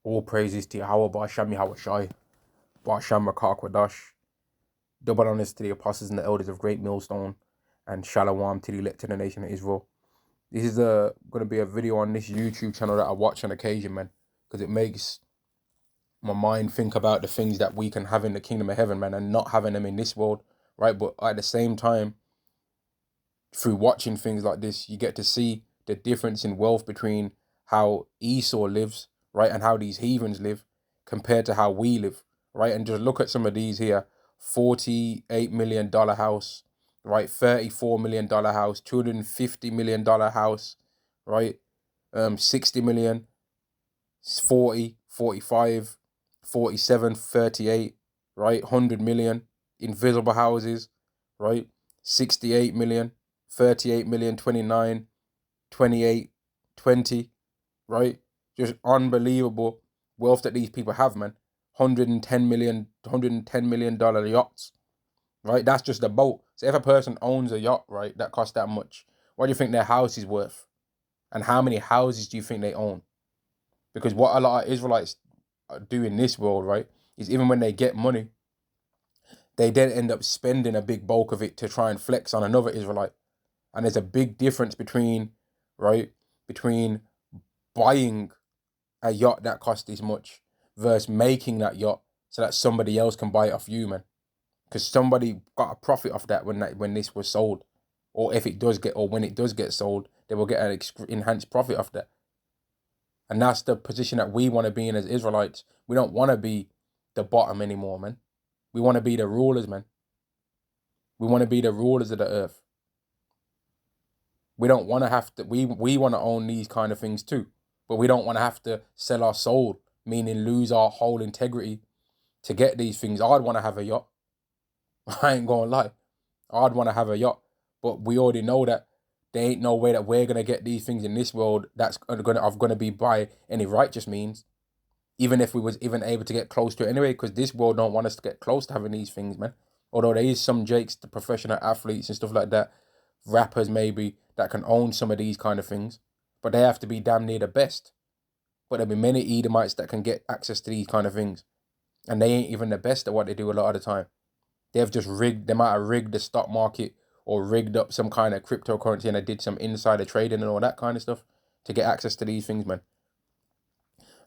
All praises to Yahweh, Ba'ashem Yahushai, Ba'ashem Rakak double honors to the apostles and the elders of Great Millstone, and Shalom to the elect of the nation of Israel. This is going to be a video on this YouTube channel that I watch on occasion, man, because it makes my mind think about the things that we can have in the kingdom of heaven, man, and not having them in this world, right? But at the same time, through watching things like this, you get to see the difference in wealth between how Esau lives, right, and how these heathens live compared to how we live, right? And just look at some of these here. $48 million house, right? $34 million house, $250 million house, right? 60 million, 40, 45, 47, 38, right? 100 million invisible houses, right? 68 million, 38 million, 29, 28, 20, right? Just unbelievable wealth that these people have, man. $110 million yachts, right? That's just a boat. So if a person owns a yacht, right, that costs that much, what do you think their house is worth? And how many houses do you think they own? Because what a lot of Israelites do in this world, right, is even when they get money, they then end up spending a big bulk of it to try and flex on another Israelite. And there's a big difference between, right, between buying a yacht that costs this much versus making that yacht so that somebody else can buy it off you, man. Because somebody got a profit off that when this was sold, or if it does get, or when it does get sold, they will get an enhanced profit off that. And that's the position that we want to be in as Israelites. We don't want to be the bottom anymore, man. We want to be the rulers, man. We want to be the rulers of the earth. We don't want to have to, we want to own these kind of things too. But we don't want to have to sell our soul, meaning lose our whole integrity to get these things. I'd want to have a yacht. I ain't gonna lie. I'd want to have a yacht. But we already know that there ain't no way that we're going to get these things in this world that's going to be by any righteous means. Even if we was even able to get close to it anyway, because this world don't want us to get close to having these things, man. Although there is some jakes, the professional athletes and stuff like that, rappers maybe, that can own some of these kind of things. But they have to be damn near the best. But there'll be many Edomites that can get access to these kind of things. And they ain't even the best at what they do a lot of the time. They've just they might have rigged the stock market or rigged up some kind of cryptocurrency and they did some insider trading and all that kind of stuff to get access to these things, man.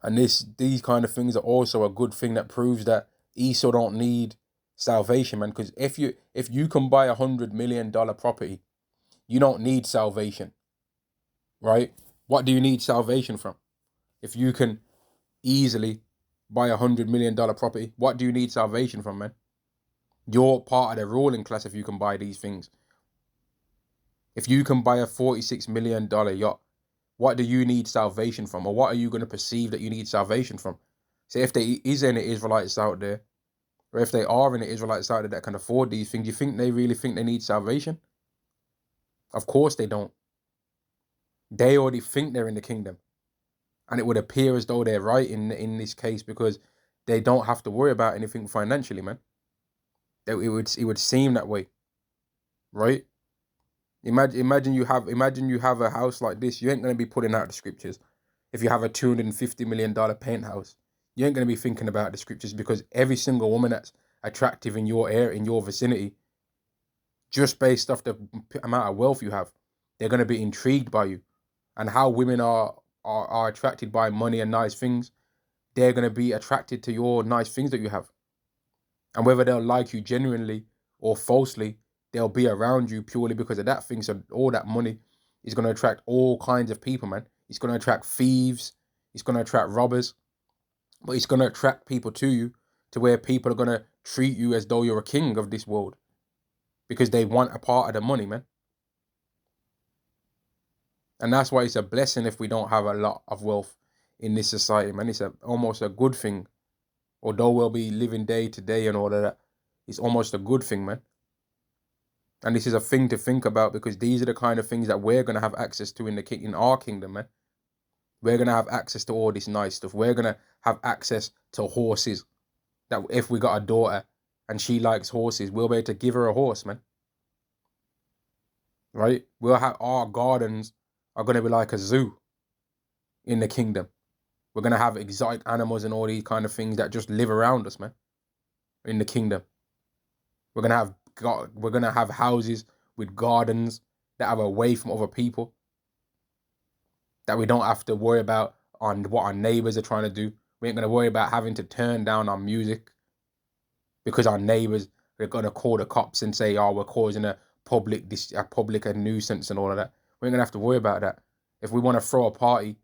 And these kind of things are also a good thing that proves that Esau don't need salvation, man. Because if you can buy $100 million property, you don't need salvation, right? What do you need salvation from? If you can easily buy $100 million property, what do you need salvation from, man? You're part of the ruling class if you can buy these things. If you can buy a $46 million yacht, what do you need salvation from? Or what are you going to perceive that you need salvation from? So if there is any Israelites out there, or if they are any Israelites out there that can afford these things, you think they really think they need salvation? Of course they don't. They already think they're in the kingdom. And it would appear as though they're right in this case because they don't have to worry about anything financially, man. It would seem that way, right? Imagine you have a house like this. You ain't going to be putting out the scriptures. If you have a $250 million penthouse, you ain't going to be thinking about the scriptures because every single woman that's attractive in your area, in your vicinity, just based off the amount of wealth you have, they're going to be intrigued by you. And how women are attracted by money and nice things, they're going to be attracted to your nice things that you have. And whether they'll like you genuinely or falsely, they'll be around you purely because of that thing. So all that money is going to attract all kinds of people, man. It's going to attract thieves. It's going to attract robbers. But it's going to attract people to you to where people are going to treat you as though you're a king of this world because they want a part of the money, man. And that's why it's a blessing if we don't have a lot of wealth in this society, man. It's almost a good thing. Although we'll be living day to day and all of that, it's almost a good thing, man. And this is a thing to think about because these are the kind of things that we're going to have access to in our kingdom, man. We're going to have access to all this nice stuff. We're going to have access to horses. That if we got a daughter and she likes horses, we'll be able to give her a horse, man. Right? We'll have our gardens are going to be like a zoo in the kingdom. We're going to have exotic animals and all these kind of things that just live around us, man, in the kingdom. We're going to have houses with gardens that are away from other people, that we don't have to worry about on what our neighbors are trying to do. We ain't going to worry about having to turn down our music because our neighbors are going to call the cops and say, oh, we're causing a public nuisance and all of that. We ain't going to have to worry about that. If we want to throw a party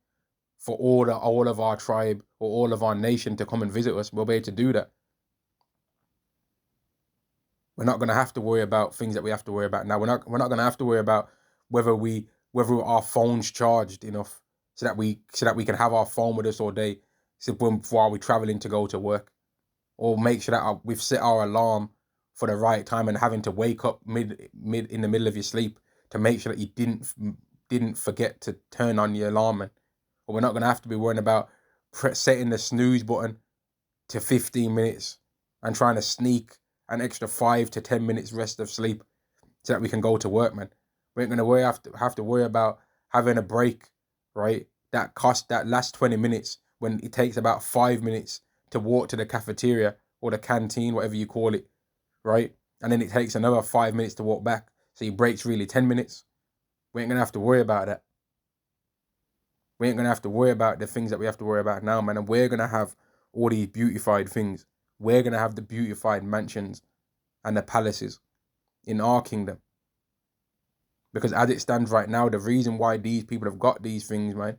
for all of our tribe or all of our nation to come and visit us, we'll be able to do that. We're not going to have to worry about things that we have to worry about now. We're not going to have to worry about whether our phone's charged enough so that we can have our phone with us all day, while we're traveling to go to work, or make sure that we've set our alarm for the right time and having to wake up mid in the middle of your sleep to make sure that you didn't forget to turn on your alarm. Or we're not going to have to be worrying about setting the snooze button to 15 minutes and trying to sneak an extra 5 to 10 minutes rest of sleep so that we can go to work, man. We ain't going to have to worry about having a break, right? That last 20 minutes when it takes about 5 minutes to walk to the cafeteria or the canteen, whatever you call it, right? And then it takes another 5 minutes to walk back. So your break's really 10 minutes. We ain't going to have to worry about that. We ain't going to have to worry about the things that we have to worry about now, man. And we're going to have all these beautified things. We're going to have the beautified mansions and the palaces in our kingdom. Because as it stands right now, the reason why these people have got these things, man,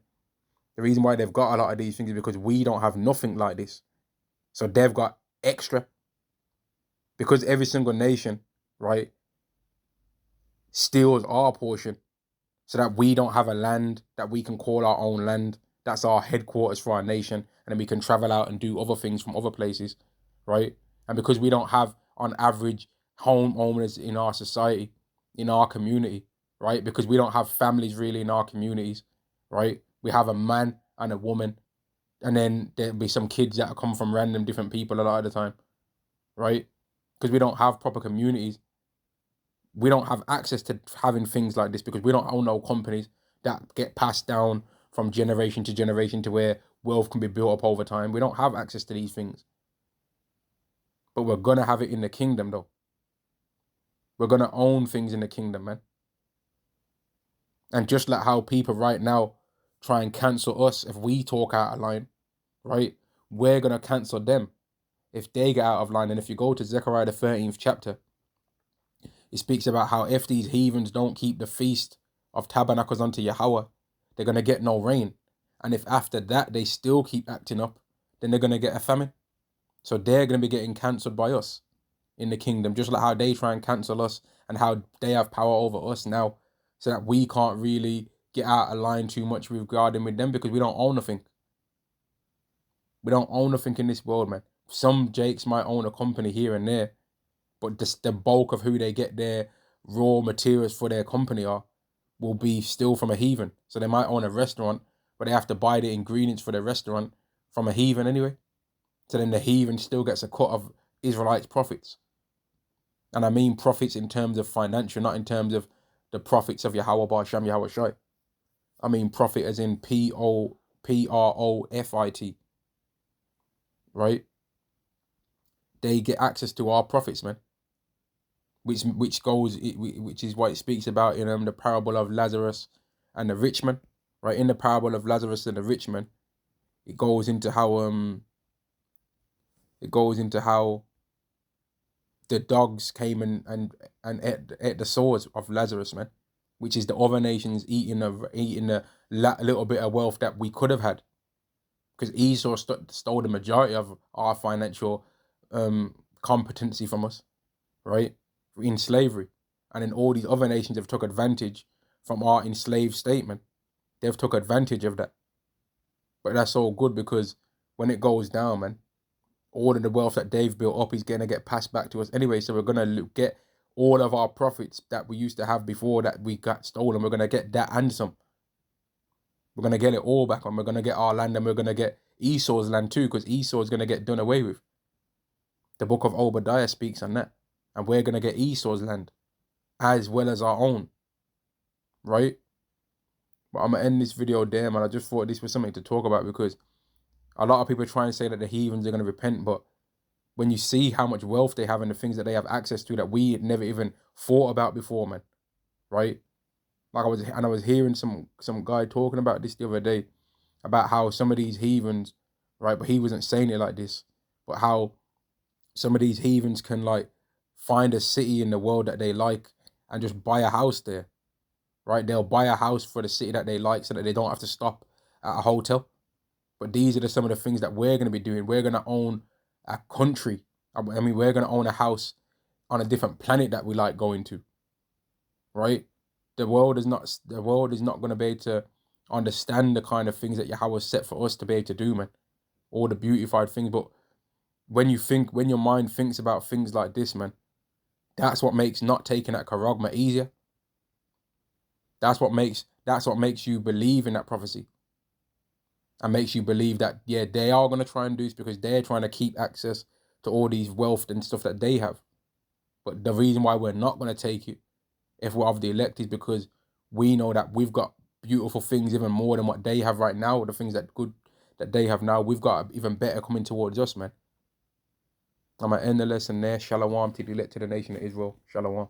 the reason why they've got a lot of these things is because we don't have nothing like this. So they've got extra. Because every single nation, right, steals our portion so that we don't have a land that we can call our own land. That's our headquarters for our nation. And then we can travel out and do other things from other places, right? And because we don't have, on average, homeowners in our society, in our community, right? Because we don't have families really in our communities, right? We have a man and a woman, and then there'll be some kids that come from random different people a lot of the time, right? Because we don't have proper communities. We don't have access to having things like this because we don't own no companies that get passed down from generation to generation to where wealth can be built up over time. We don't have access to these things. But we're going to have it in the kingdom, though. We're going to own things in the kingdom, man. And just like how people right now try and cancel us if we talk out of line, right? We're going to cancel them if they get out of line. And if you go to Zechariah the 13th chapter, it speaks about how if these heathens don't keep the feast of tabernacles unto Yahweh, they're going to get no rain. And if after that they still keep acting up, then they're going to get a famine. So they're going to be getting cancelled by us in the kingdom, just like how they try and cancel us and how they have power over us now, so that we can't really get out of line too much regarding with them because we don't own nothing. We don't own nothing in this world, man. Some Jakes might own a company here and there, but the bulk of who they get their raw materials for their company will be still from a heathen. So they might own a restaurant, but they have to buy the ingredients for their restaurant from a heathen anyway. So then the heathen still gets a cut of Israelites' profits. And I mean profits in terms of financial, not in terms of the profits of Yahweh Ba'Shem Yahweh Shai. I mean profit as in Profit, right? They get access to our profits, man. Which is what it speaks about in the parable of Lazarus and the rich man, right? In the parable of Lazarus and the rich man, it goes into how the dogs came and ate the sores of Lazarus, man, which is the other nations eating a little bit of wealth that we could have had, because Esau stole the majority of our financial competency from us, right, in slavery. And then all these other nations have took advantage from our enslaved statement. They've took advantage of that. But that's all good because when it goes down, man, all of the wealth that they've built up is going to get passed back to us anyway. So we're going to get all of our profits that we used to have before that we got stolen. We're going to get that and some. We're going to get it all back and we're going to get our land and we're going to get Esau's land too, because Esau is going to get done away with. The book of Obadiah speaks on that. And we're going to get Esau's land as well as our own. Right? But I'm going to end this video there, man. I just thought this was something to talk about because A lot of people try and say that the heathens are going to repent, but when you see how much wealth they have and the things that they have access to that we never even thought about before, man, right? Like I was hearing some guy talking about this the other day, about how some of these heathens, right, but he wasn't saying it like this, but how some of these heathens can like find a city in the world that they like and just buy a house there, right? They'll buy a house for the city that they like so that they don't have to stop at a hotel. But these are some of the things that we're going to be doing. We're going to own a country. I mean, we're going to own a house on a different planet that we like going to, right? The world is not going to be able to understand the kind of things that Yahweh set for us to be able to do, man. All the beautified things. But when your mind thinks about things like this, man, that's what makes not taking that charagma easier. That's what makes you believe in that prophecy. And makes you believe that, yeah, they are going to try and do this because they're trying to keep access to all these wealth and stuff that they have. But the reason why we're not going to take it, if we're of the elect, is because we know that we've got beautiful things even more than what they have right now, the things that they have now. We've got even better coming towards us, man. I'm going to end the lesson there. Shalom to the elect to the nation of Israel. Shalom.